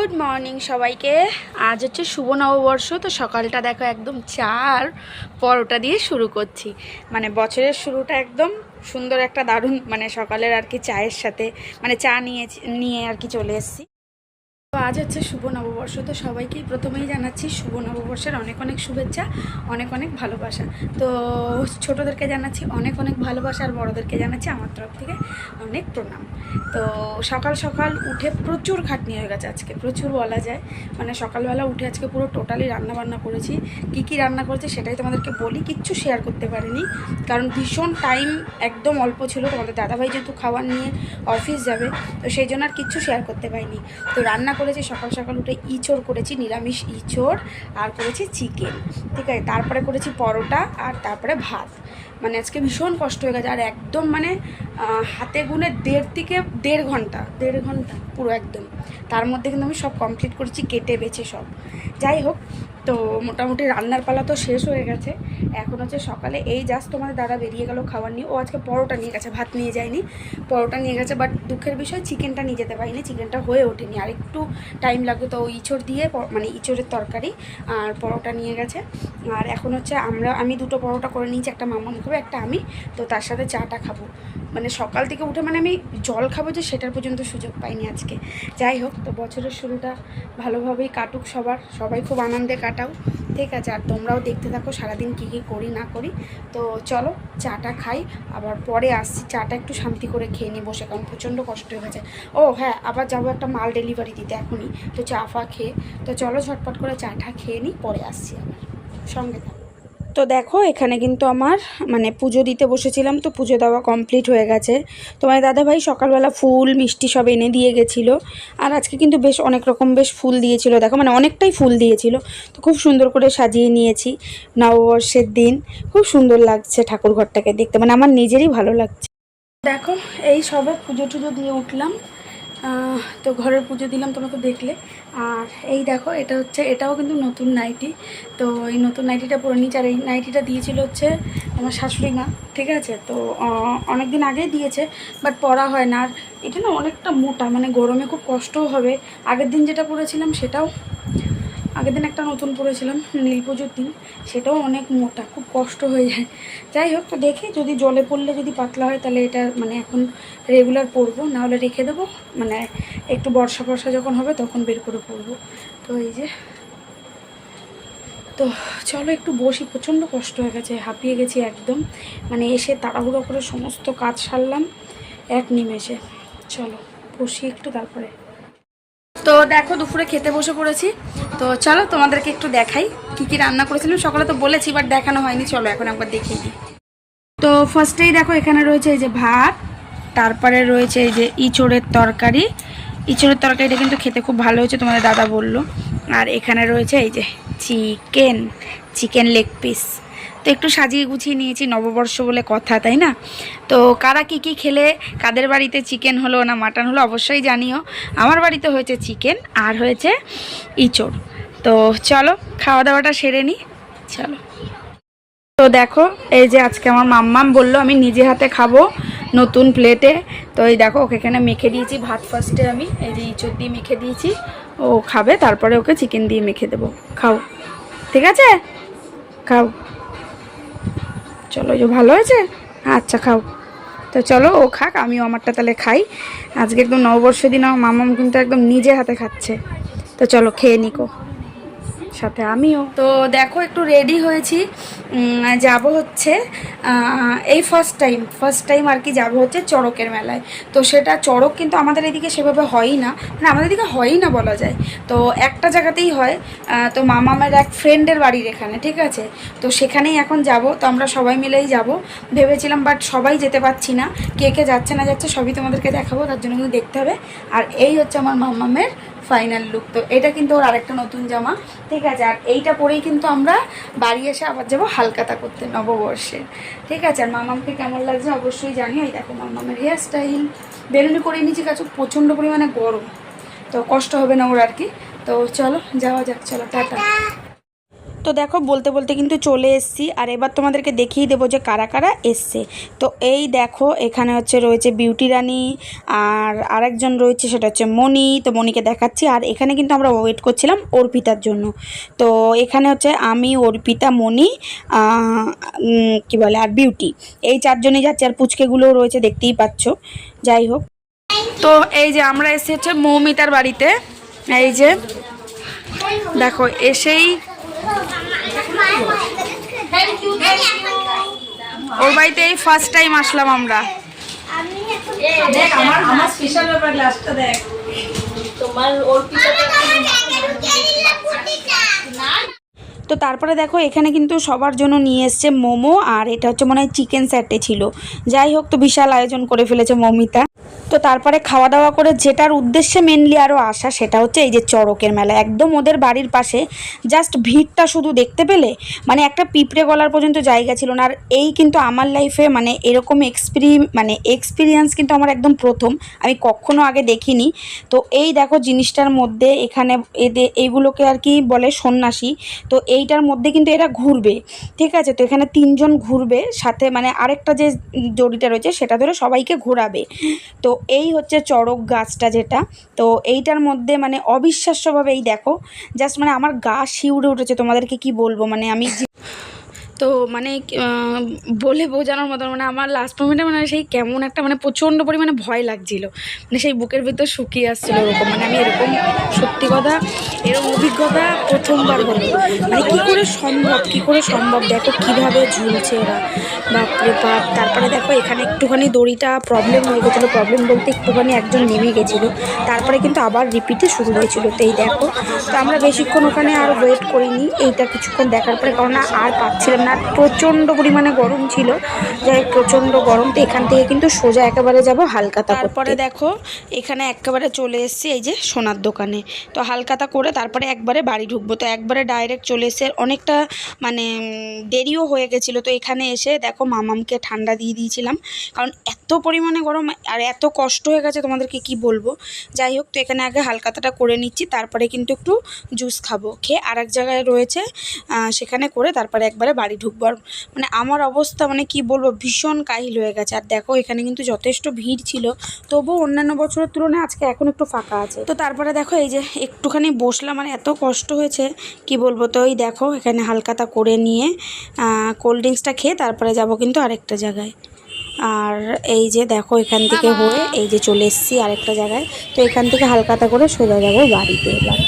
Good morning সবাইকে। আজ হচ্ছে শুভ নববর্ষ। তো সকালটা দেখো একদম চা আর পরোটা দিয়ে শুরু করছি। মানে বছরের শুরুটা একদম সুন্দর একটা দারুণ মানে সকালের আর কি চায়ের সাথে মানে চা নিয়ে আর কি চলে এসেছি। তো আজ হচ্ছে শুভ নববর্ষ। তো সবাইকেই প্রথমেই জানাচ্ছি শুভ নববর্ষের অনেক অনেক শুভেচ্ছা, অনেক অনেক ভালোবাসা। তো ছোটোদেরকে জানাচ্ছি অনেক অনেক ভালোবাসা আর বড়োদেরকে জানাচ্ছি আমার তরফ থেকে অনেক প্রণাম। তো সকাল সকাল উঠে প্রচুর খাটনি হয়ে গেছে আজকে, প্রচুর বলা যায়। মানে সকালবেলা উঠে আজকে পুরো টোটালি রান্নাবান্না করেছি। কী রান্না করেছি সেটাই তোমাদেরকে বলি, কিচ্ছু শেয়ার করতে পারিনি কারণ ভীষণ টাইম একদম অল্প ছিল। তোমাদের দাদাভাই যেহেতু খাবার নিয়ে অফিস যাবে তো সেই জন্য আর কিচ্ছু শেয়ার করতে পারিনি। তো রান্না করেছি সকাল সকাল উঠে ইঁচড় করেছি, নিরামিষ ইঁচড়, আর করেছি চিকেন, ঠিক আছে। তারপরে করেছি পরোটা আর তারপরে ভাত। মানে আজকে ভীষণ কষ্ট হয়ে গেছে আর একদম মানে হাতে গুনে দেড় ঘন্টা পুরো একদম। তার মধ্যে কিন্তু আমি সব কমপ্লিট করেছি, কেটে বেছে সব। যাই হোক, তো মোটামুটি রান্নার পালা তো শেষ হয়ে গেছে। এখন হচ্ছে সকালে এই জাস্ট তোমাদের দাদা বেরিয়ে গেল খাবার নিয়ে। ও আজকে পরোটা নিয়ে গেছে, ভাত নিয়ে যায়নি, পরোটা নিয়ে গেছে। বাট দুঃখের বিষয় চিকেনটা নিয়ে যেতে পারিনি, চিকেনটা হয়ে ওঠেনি, আর একটু টাইম লাগবে। তো ইঁচড় দিয়ে মানে ইঁচড়ের তরকারি আর পরোটা নিয়ে গেছে। আর এখন হচ্ছে আমি দুটো পরোটা করে নিয়েছি, একটা মামাম খাবে একটা আমি। তো তার সাথে চাটা খাবো। মানে সকাল থেকে উঠে মানে আমি জল খাবো যে সেটার পর্যন্ত সুযোগ পাইনি আজকে। যাই হোক, তো বছরের শুরুটা ভালোভাবেই কাটুক সবাই খুব আনন্দে কাটাও, ঠিক আছে। আর তোমরাও দেখতে থাকো সারাদিন কী কী করি না করি। তো চলো চাটা খাই, আবার পরে আসছি। চাটা একটু শান্তি করে খেয়ে নিই বসে, কারণ প্রচণ্ড কষ্ট হয়ে গেছে। ও হ্যাঁ, আবার যাবো একটা মাল ডেলিভারি দিতে এখনই, তো চা ফা খেয়ে তো চলো ঝটপট করে চাটা খেয়ে নিই, পরে আসছি আবার সঙ্গে থাকো। তো দেখো এখানে কিন্তু আমার মানে পুজো দিতে বসেছিলাম, তো পুজো দেওয়া কমপ্লিট হয়ে গেছে। তোমার দাদাভাই সকালবেলা ফুল মিষ্টি সব এনে দিয়ে গেছিলো। আর আজকে কিন্তু বেশ অনেক রকম বেশ ফুল দিয়েছিল, দেখো মানে অনেকটাই ফুল দিয়েছিল। তো খুব সুন্দর করে সাজিয়ে নিয়েছি নববর্ষের দিন। খুব সুন্দর লাগছে ঠাকুর ঘরটাকে দেখতে, মানে আমার নিজেরই ভালো লাগছে। দেখো এই সবে পুজো টুজো দিয়ে উঠলাম, তো ঘরের পুজো দিলাম, তোমরা তো দেখলে। আর এই দেখো এটাও কিন্তু নতুন নাইটি। তো এই নতুন নাইটিটা পরে নিয়েছি। আর এই নাইটিটা দিয়েছিল হচ্ছে আমার শাশুড়ি মা, ঠিক আছে। তো অনেক দিন আগেই দিয়েছে, বাট পরা হয় না। আর এটা না অনেকটা মোটা, মানে গরমে খুব কষ্টও হবে। আগের দিন যেটা পরেছিলাম সেটাও, আগের দিন একটা নতুন পরেছিলাম নীল পুজোর দিন, সেটাও অনেক মোটা, খুব কষ্ট হয়ে যায়। যাই হোক, তো দেখি যদি জলে পড়লে যদি পাতলা হয় তাহলে এটা মানে এখন রেগুলার পরবো, নাহলে রেখে দেবো। মানে একটু বর্ষা যখন হবে তখন বের করে পরবো। তো এই যে, তো চলো একটু বসি, প্রচণ্ড কষ্ট হয়ে গেছে, হাঁপিয়ে গেছি একদম। মানে এসে তাড়াহুড়ো করে সমস্ত কাজ সারলাম এক নিমেষে। চলো বসি একটু, তারপরে। তো দেখো দুপুরে খেতে বসে পড়েছি। তো চলো তোমাদেরকে একটু দেখাই কি রান্না করেছিলাম। সকালে তো বলেছি বাট দেখানো হয়নি, চলো এখন একবার দেখিয়ে দিই। তো ফার্স্টেই দেখো এখানে রয়েছে এই যে ভাত, তারপরে রয়েছে এই যে ইঁচড়ের তরকারি। ইঁচড়ের তরকারিটা কিন্তু খেতে খুব ভালো হয়েছে, তোমাদের দাদা বললো। আর এখানে রয়েছে এই যে চিকেন লেগ পিস। তো একটু সাজিয়ে গুছিয়ে নিয়েছি, নববর্ষ বলে কথা, তাই না? তো কারা কী খেলে, কাদের বাড়িতে চিকেন হলো না মাটন হলো অবশ্যই জানিও। আমার বাড়িতে হয়েছে চিকেন আর হয়েছে ইঁচড়। তো চলো খাওয়া দাওয়াটা সেরে নিই, চলো। তো দেখো এই যে আজকে আমার মাম্মাম বললো আমি নিজে হাতে খাবো নতুন প্লেটে। তো এই দেখো ওকে এখানে মেখে দিয়েছি ভাত, ফার্স্টে আমি এই যে ইঁচড় দিয়ে মেখে দিয়েছি, ও খাবে, তারপরে ওকে চিকেন দিয়ে মেখে দেবো। খাও, ঠিক আছে, খাও। চলো, এই যে ভালো হয়েছে, আচ্ছা খাও। তো চলো ও খাক, আমিও আমারটা তাহলে খাই। আজকে একদম নববর্ষের দিন আমার মাম্মাম কিন্তু একদম নিজে হাতে খাচ্ছে। তো চলো খেয়ে নিকো, সাথে আমিও। তো দেখো একটু রেডি হয়েছি, যাব হচ্ছে এই ফার্স্ট টাইম আর কি যাব হচ্ছে চড়কের মেলায়। তো সেটা চড়ক কিন্তু আমাদের এদিকে সেভাবে হয়ই না, মানে আমাদের এদিকে হয়ই না বলা যায়। তো একটা জায়গাতেই হয়, তো মামামের এক ফ্রেন্ডের বাড়ির এখানে, ঠিক আছে। তো সেখানেই এখন যাব। তো আমরা সবাই মিলেই যাব ভেবেছিলাম, বাট সবাই যেতে পারছি না। কে যাচ্ছে না যাচ্ছে সবই তোমাদেরকে দেখাবো, তার জন্য কিন্তু দেখতে হবে। আর এই হচ্ছে আমার মামামের ফাইনাল লুক। তো এটা কিন্তু ওর আরেকটা নতুন জামা, ঠিক আছে। আর এইটা পরেই কিন্তু আমরা বাড়ি এসে আবার যাবো হালকাতা করতে নববর্ষে, ঠিক আছে। আর মামামকে কেমন লাগছে অবশ্যই জানিও। এই দেখো মামামের হেয়ার স্টাইল বেলুনি করে নিচে, কাছে প্রচণ্ড পরিমাণে গরম, তো কষ্ট হবে না ওর আর কি। তো চলো যাওয়া যাক, চলো টাটা। তো দেখো বলতে বলতে কিন্তু চলে এসেছি, আর এবার তোমাদেরকে দেখিয়ে দেবো যে কারা কারা এসছে। তো এই দেখো এখানে রয়েছে বিউটি রানী, আর আরেকজন রয়েছে সেটা হচ্ছে মণি। তো মণিকে দেখাচ্ছি। আর এখানে কিন্তু আমরা ওয়েট করছিলাম অর্পিতার জন্য। তো এখানে আমি, অর্পিতা, মণি, কি বলে আর বিউটি, এই চারজনই যাচ্ছে। আর পুচকেগুলোও রয়েছে, দেখতেই পাচ্ছ। যাই হোক, তো এই যে আমরা এসেছি মৌমিতার বাড়িতে। এই যে দেখো এসেই ওর বাড়িতে এই ফার্স্ট টাইম আসলাম আমরা। আমার স্পেশাল ব্যাপার লাস্টটা দেখ তোমার। তো তারপরে দেখো এখানে কিন্তু সবার জন্য নিয়ে এসছে মোমো, আর এটা মনে হয় চিকেন স্যাটে ছিল। যাই হোক, তো বিশাল আয়োজন করে ফেলেছে মৌমিতা। তো তারপরে খাওয়া দাওয়া করে যেটার উদ্দেশ্যে মেনলি আরও আসা, সেটা এই যে চড়কের মেলা, একদম ওদের বাড়ির পাশে। জাস্ট ভিড়টা শুধু দেখতে পেলে মানে একটা পিঁপড়ে গলার পর্যন্ত জায়গা ছিল না। আর এই কিন্তু আমার লাইফে মানে এরকম এক্সপিরিয়েন্স কিন্তু আমার একদম প্রথম, আমি কখনো আগে দেখিনি। তো এই দেখো জিনিসটার মধ্যে এখানে এইগুলোকে আর কি বলে সন্ন্যাসী। তো এইটার মধ্যে কিন্তু এরা ঘুরবে, ঠিক আছে। তো এখানে 3 জন ঘুরবে, সাথে মানে আরেকটা যে দড়িটা রয়েছে সেটা ধরে সবাইকে ঘোরাবে। তো এই চড়ক গাছটা যেটা, তো এইটার মধ্যে মানে অবিশ্বাস্যভাবে এই দেখো জাস্ট মানে আমার গা শিউরে উঠেছে। তোমাদেরকে কি বলবো, মানে আমি তো মানে বলে বোঝানোর মতো মানে আমার লাস্ট মোমেন্টে মানে সেই কেমন একটা মানে প্রচণ্ড পরিমাণে ভয় লাগছিল, মানে সেই বুকের ভিতর শুকিয়ে আসছিলো ওরকম। মানে আমি এরকম সত্যি কথা এরকম অভিজ্ঞতা প্রথমবার হলো। মানে কী করে সম্ভব দেখো কীভাবে ঝুলছে ওরা, বাপরে বাপ। তারপরে দেখো এখানে একটুখানি দড়িটা প্রবলেম হয়ে গেছিলো, প্রবলেম বলতে একটুখানি একজন নেমে গেছিলো, তারপরে কিন্তু আবার রিপিটে শুরু হয়েছিল। তো এই দেখো, তো আমরা বেশিক্ষণ ওখানে আর ওয়েট করিনি, এইটা কিছুক্ষণ দেখার পরে, কারণ আর পাচ্ছিলাম না, প্রচণ্ড পরিমাণে গরম ছিল। যাই প্রচণ্ড গরম। তো এখান থেকে কিন্তু সোজা একেবারে যাব হালকাতা। তারপরে দেখো এখানে একেবারে চলে এসেছি এই যে সোনার দোকানে। তো হালকাতা করে তারপরে একবারে বাড়ি ঢুকবো। তো একবারে ডাইরেক্ট চলে এসে অনেকটা মানে দেরিও হয়ে গেছিলো। তো এখানে এসে দেখো মামামকে ঠান্ডা দিয়ে দিয়েছিলাম, কারণ এত পরিমাণে গরম আর এত কষ্ট হয়ে গেছে তোমাদেরকে কি বলবো। যাই হোক, তো এখানে আগে হালকাতাটা করে নিচ্ছি, তারপরে কিন্তু একটু জুস খাবো। খেয়ে আর এক জায়গায় রয়েছে সেখানে করে তারপরে একবারে বাড়ি ঢুকবো। আর মানে আমার অবস্থা মানে কি বলবো, ভীষণ কাহিল হয়ে গেছে। আর দেখো এখানে কিন্তু যথেষ্ট ভিড় ছিল, তবুও অন্যান্য বছরের তুলনায় আজকে এখন একটু ফাঁকা আছে। তো তারপরে দেখো এই যে একটুখানি বসলাম, মানে এত কষ্ট হয়েছে কি বলবো। তো এই দেখো এখানে হালকাতা করে নিয়ে কোল্ড ড্রিঙ্কসটা খেয়ে তারপরে যাব কিন্তু আরেকটা জায়গায়। আর এই যে দেখো এখান থেকে হয়ে এই যে চলে এসেছি আরেকটা জায়গায়। তো এখান থেকে হালকাতা করে সোজা যাবো বাড়িতে এবার।